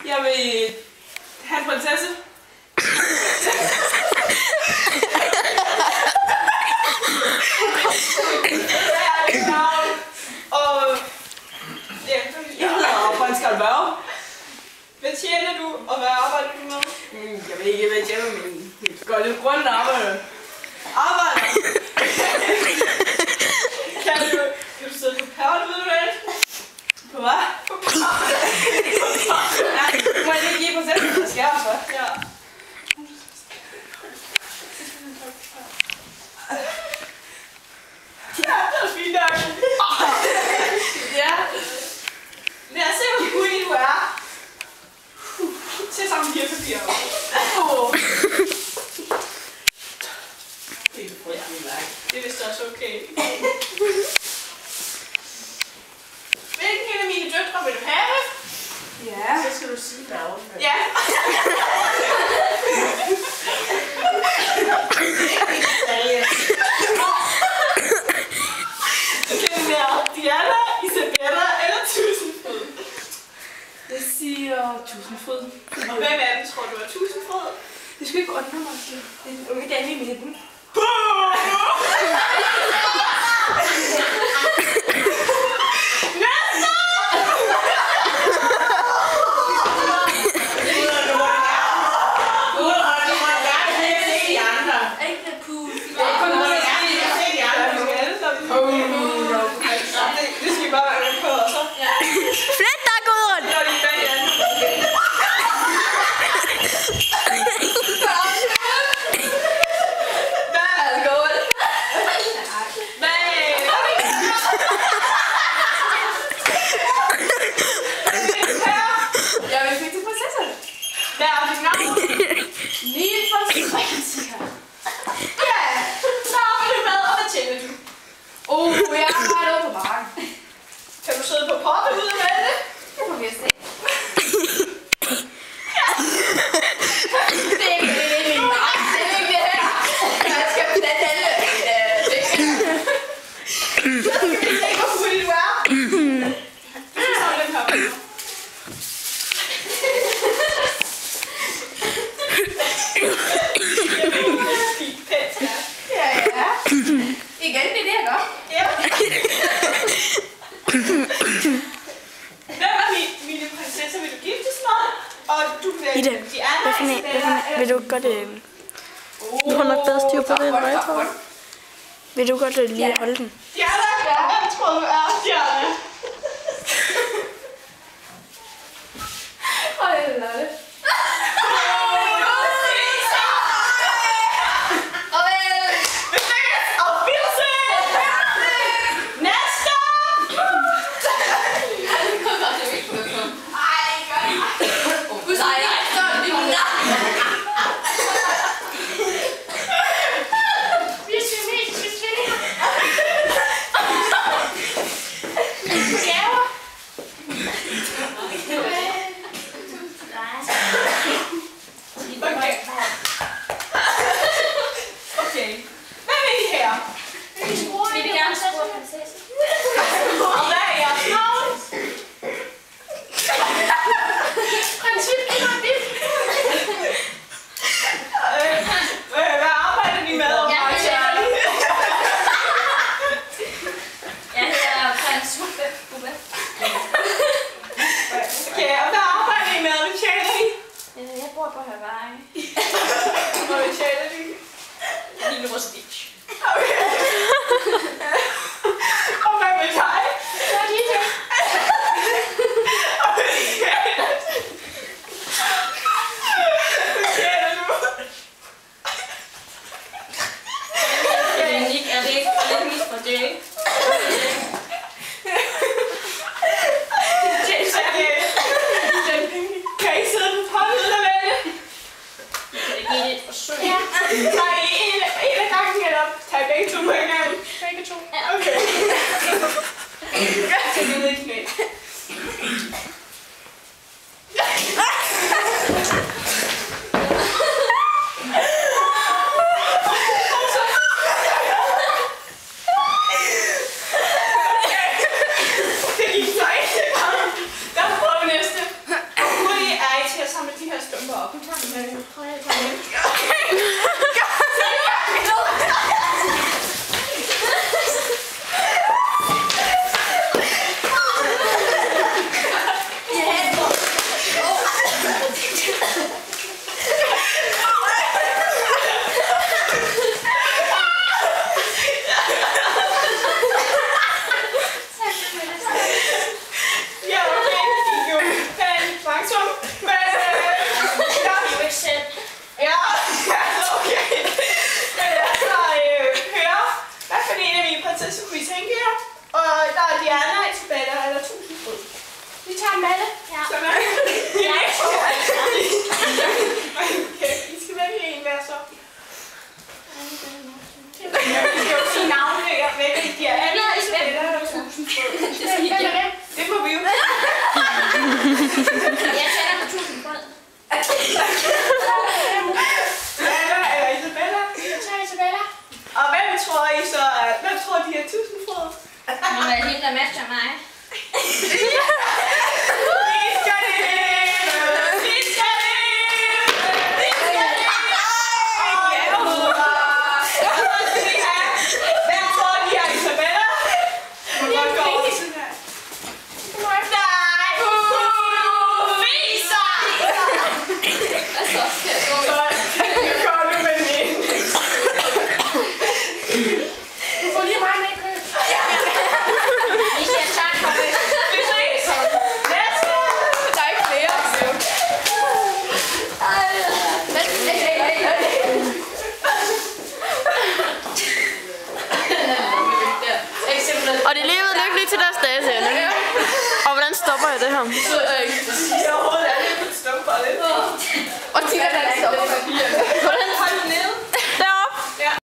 Jeg vil have en prinsesse. Og jeg hedder Frans Karl Børge. Hvad tjener du, og hvad arbejder du med? Jeg ved ikke, hvad jeg tjener, men det går lidt rundt arbejde. Arbejder! Kan du sidde på power, ved du det? På hvad? På power. Ja, må jeg lige give procenten af skærmen så? Ja. Ja, det er fint nok. Ja. Lad os se, hvor hurtig du er. Tag sammen papir. Det er vist også okay. Hvilken af mine døtre vil du have? Ja. Så skal du sige navnet. Ja. Skal det være Diana, Isabella eller Tusindfryd? Jeg siger Tusindfryd. Og hvem af dem tror du er Tusindfryd? Det skal ikke undre mig, det er den unge dame i midten. Vil du godt du har nok bedre styr på det end mig, tror jeg. Vil du godt lige holde den? Diana, hvem tror du er Diana? Hold Diana, Isabella eller Tusindfryd? Vi tager Malle. Ja. Så hvad? I skal vælge en hver så. Vi skal jo sige navne, jeg vælger Diana, Isabella eller Tusindfryd. Det må vi jo. Jeg tænder på Tusindfryd. Diana eller Isabella? Jeg tager Isabella. Og hvem tror I så, hvem tror de er Tusindfryd? Det må være hende, der matcher mig. Og de levede lykkeligt til deres dage, siger jeg. Og hvordan stopper jeg det her? Jeg